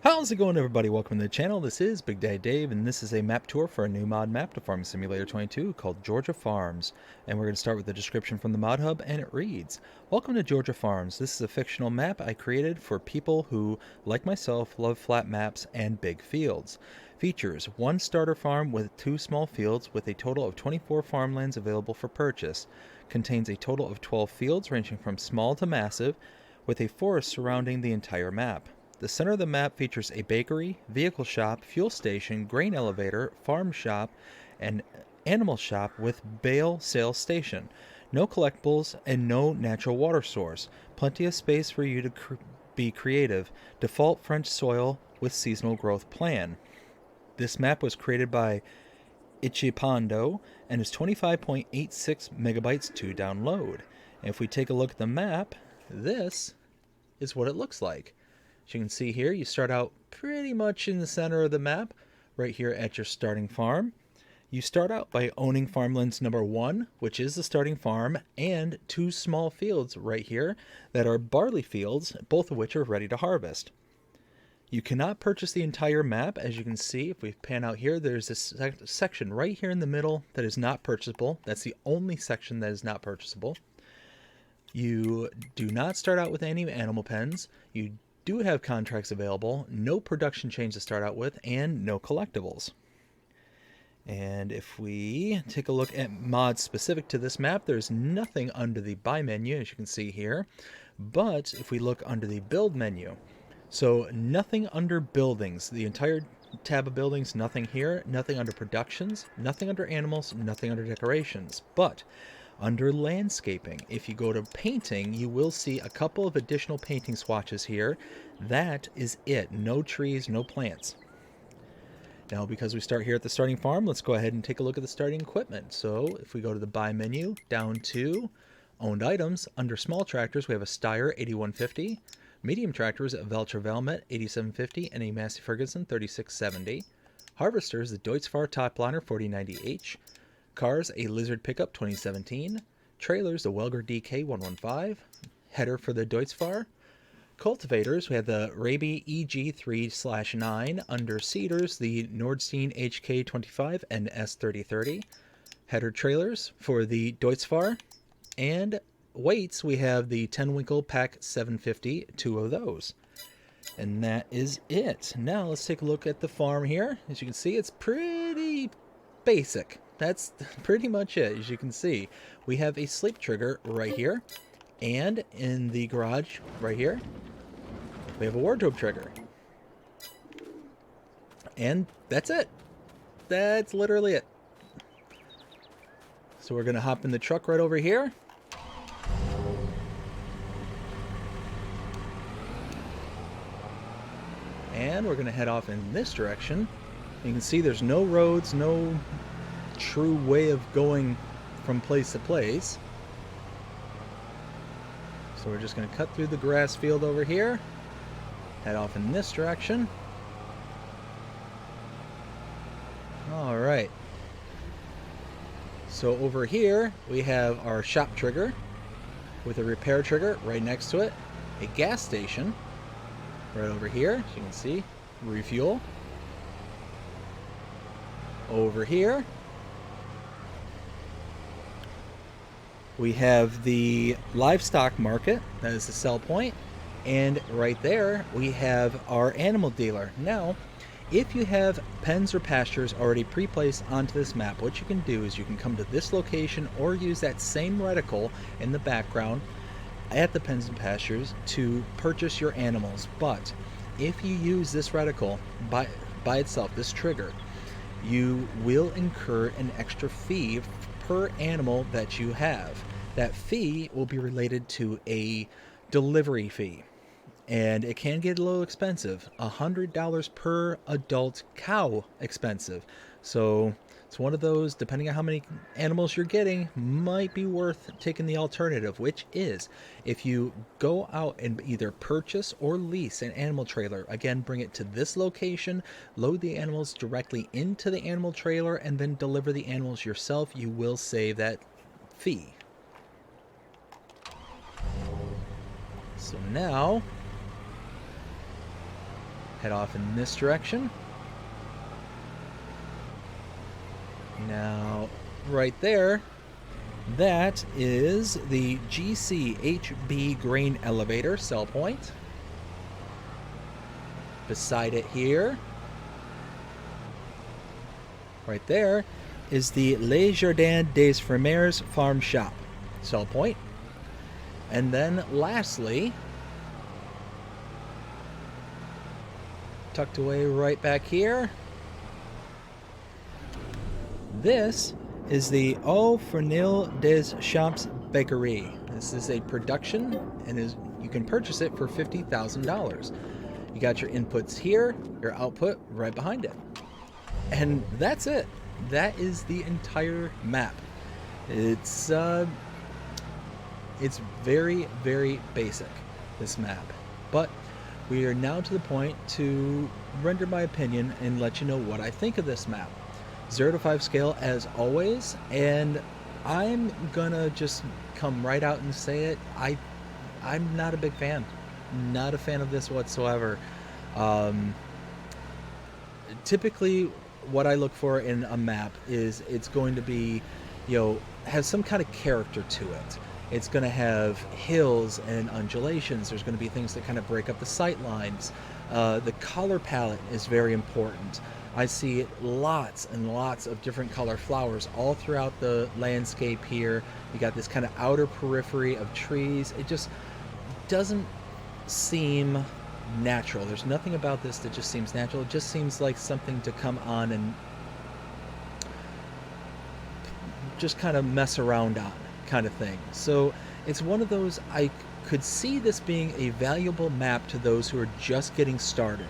How's it going, everybody? Welcome to the channel. This is Big Daddy Dave, and this is a map tour for a new mod map to Farming Simulator 22 called Georja Farms. And we're going to start with the description from the mod hub, and it reads, "Welcome to Georja Farms. This is a fictional map I created for people who, like myself, love flat maps and big fields. Features one starter farm with 2 small fields with a total of 24 farmlands available for purchase. Contains a total of 12 fields ranging from small to massive, with a forest surrounding the entire map. The center of the map features a bakery, vehicle shop, fuel station, grain elevator, farm shop, and animal shop with bale sales station. No collectibles and no natural water source. Plenty of space for you to be creative. Default French soil with seasonal growth plan." This map was created by Ichipondo and is 25.86 megabytes to download. And if we take a look at the map, this is what it looks like. As you can see here, you start out pretty much in the center of the map, right here at your starting farm. You start out by owning farmlands number 1, which is the starting farm, and 2 small fields right here that are barley fields, both of which are ready to harvest. You cannot purchase the entire map. As you can see, if we pan out here, there's this section right here in the middle that is not purchasable. That's the only section that is not purchasable. You do not start out with any animal pens. You do have contracts available, no production chains to start out with, and no collectibles. And if we take a look at mods specific to this map, there's nothing under the buy menu, as you can see here. But if we look under the build menu, so nothing under buildings, the entire tab of buildings, nothing here, nothing under productions, nothing under animals, nothing under decorations. But under landscaping, if you go to painting, you will see a couple of additional painting swatches here. That is it. No trees, no plants. Now, because we start here at the starting farm, let's go ahead and take a look at the starting equipment. So if we go to the buy menu, down to owned items, under small tractors, we have a Steyr 8150, medium tractors, a Valtra Valmet 8750, and a Massey Ferguson 3670. Harvesters, the Deutz-Fahr Topliner 4090H. Cars, a Lizard Pickup 2017. Trailers, the Welger DK 115. Header for the Deutz-Fahr. Cultivators, we have the Raby EG3/9. Under seeders, the Nordstein HK25 and S3030. Header trailers for the Deutz-Fahr. And weights, we have the 10 Winkle Pack 750, 2 of those. And that is it. Now let's take a look at the farm here. As you can see, it's pretty basic. That's pretty much it. As you can see, we have a sleep trigger right here, and in the garage right here, we have a wardrobe trigger. And that's it. That's literally it. So we're gonna hop in the truck right over here. And we're gonna head off in this direction. You can see there's no roads, no true way of going from place to place. So we're just going to cut through the grass field over here, head off in this direction. All right. So over here we have our shop trigger with a repair trigger right next to it, a gas station right over here, as you can see, refuel. Over here we have the livestock market, that is the sell point, and right there we have our animal dealer. Now, if you have pens or pastures already pre-placed onto this map, what you can do is you can come to this location or use that same reticle in the background at the pens and pastures to purchase your animals. But if you use this reticle by itself, this trigger, you will incur an extra fee per animal that you have. That fee will be related to a delivery fee, and it can get a little expensive. $100 per adult cow expensive. So it's one of those, depending on how many animals you're getting, might be worth taking the alternative, which is if you go out and either purchase or lease an animal trailer, again, bring it to this location, load the animals directly into the animal trailer, and then deliver the animals yourself, you will save that fee. So now Head off in this direction. Now, right there, that is the GCHB grain elevator sell point. Beside it here, right there, is the Les Jardins des Fermiers farm shop sell point. And then lastly, tucked away right back here, this is the Au Fournil des Champs Bakery. This is a production, and you can purchase it for $50,000. You got your inputs here, your output right behind it. And that's it. That is the entire map. It's very, very basic, this map. But we are now to the point to render my opinion and let you know what I think of this map. 0 to 5 scale as always, and I'm gonna just come right out and say it. I'm not a big fan. Not a fan of this whatsoever. Typically, what I look for in a map is it's going to be, have some kind of character to it. It's going to have hills and undulations. There's going to be things that kind of break up the sight lines. The color palette is very important. I see lots and lots of different color flowers all throughout the landscape here. You got this kind of outer periphery of trees. It just doesn't seem natural. There's nothing about this that just seems natural. It just seems like something to come on and just kind of mess around on kind of thing. So it's one of those, I could see this being a valuable map to those who are just getting started.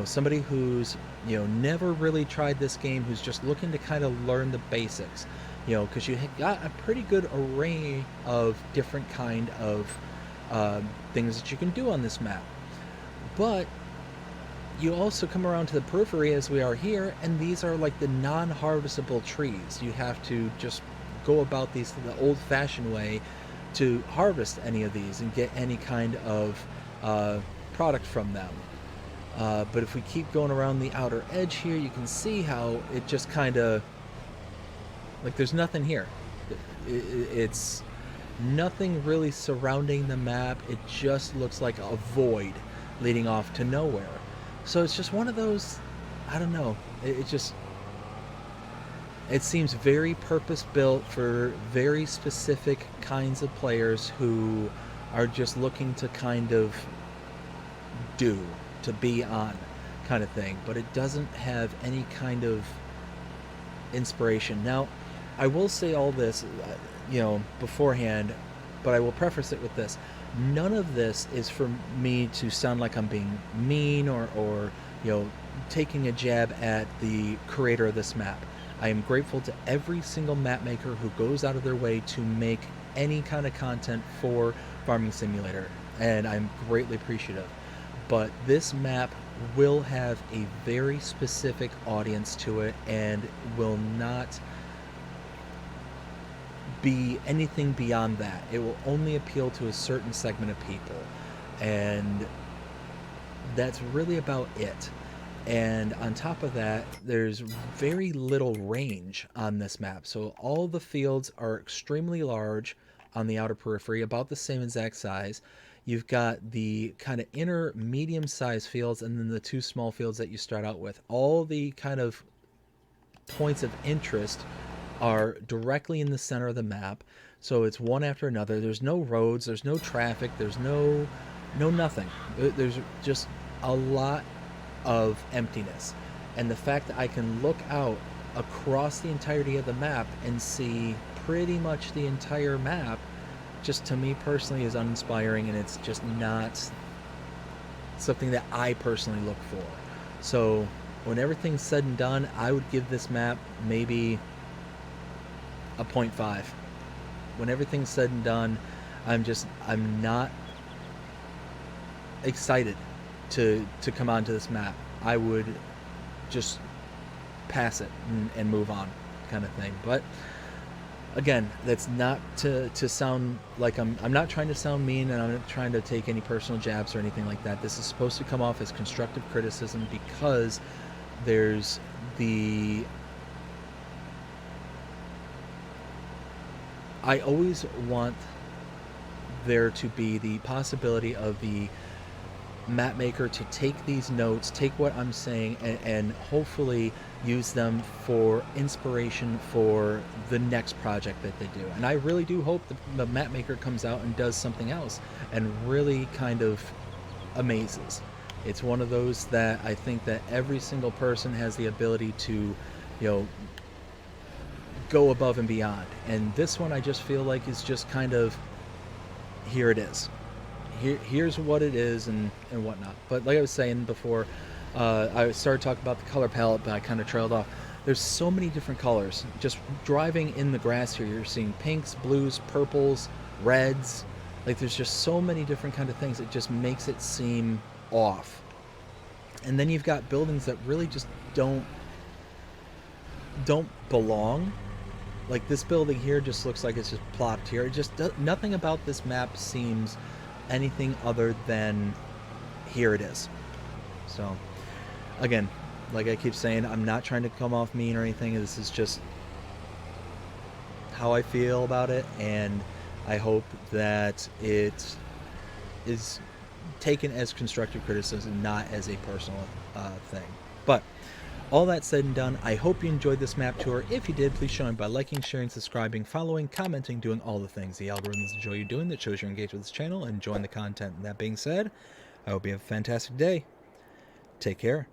Somebody who's never really tried this game, who's just looking to kind of learn the basics, because you got a pretty good array of different kind of things that you can do on this map. But you also come around to the periphery as we are here, and these are like the non-harvestable trees. You have to just go about these the old-fashioned way to harvest any of these and get any kind of product from them. But if we keep going around the outer edge here, you can see how it just kind of, like, there's nothing here. It's nothing really surrounding the map. It just looks like a void leading off to nowhere. So it's just one of those, I don't know, it seems very purpose-built for very specific kinds of players who are just looking to kind of to be on kind of thing, but it doesn't have any kind of inspiration. Now, I will say all this, beforehand, but I will preface it with this. None of this is for me to sound like I'm being mean or taking a jab at the creator of this map. I am grateful to every single map maker who goes out of their way to make any kind of content for Farming Simulator, and I'm greatly appreciative. But this map will have a very specific audience to it and will not be anything beyond that. It will only appeal to a certain segment of people, and that's really about it. And on top of that, there's very little range on this map. So all the fields are extremely large on the outer periphery, about the same exact size. You've got the kind of inner medium-sized fields and then the two small fields that you start out with. All the kind of points of interest are directly in the center of the map. So it's one after another. There's no roads, there's no traffic, there's no nothing. There's just a lot of emptiness. And the fact that I can look out across the entirety of the map and see pretty much the entire map, just to me personally is uninspiring, and it's just not something that I personally look for. So when everything's said and done, I would give this map maybe a 0.5. When everything's said and done, I'm not excited to come onto this map. I would just pass it and move on, kind of thing. But Again, that's not to sound like I'm not trying to sound mean, and I'm not trying to take any personal jabs or anything like that. This is supposed to come off as constructive criticism because there's the I always want there to be the possibility of the map maker to take these notes, take what I'm saying, and hopefully use them for inspiration for the next project that they do. And I really do hope the map maker comes out and does something else and really kind of amazes. It's one of those that I think that every single person has the ability to, go above and beyond. And this one I just feel like is just kind of, here it is. Here's what it is, and whatnot. But like I was saying before, I started talking about the color palette, but I kind of trailed off. There's so many different colors. Just driving in the grass here, you're seeing pinks, blues, purples, reds. Like there's just so many different kind of things. It just makes it seem off. And then you've got buildings that really just don't belong. Like this building here just looks like it's just plopped here. It just nothing about this map seems anything other than here it is. So again, like I keep saying, I'm not trying to come off mean or anything. This is just how I feel about it, and I hope that it is taken as constructive criticism, not as a personal thing. But all that said and done, I hope you enjoyed this map tour. If you did, please show me by liking, sharing, subscribing, following, commenting, doing all the things the algorithms enjoy you doing that shows you're engaged with this channel and enjoying the content. And that being said, I hope you have a fantastic day. Take care.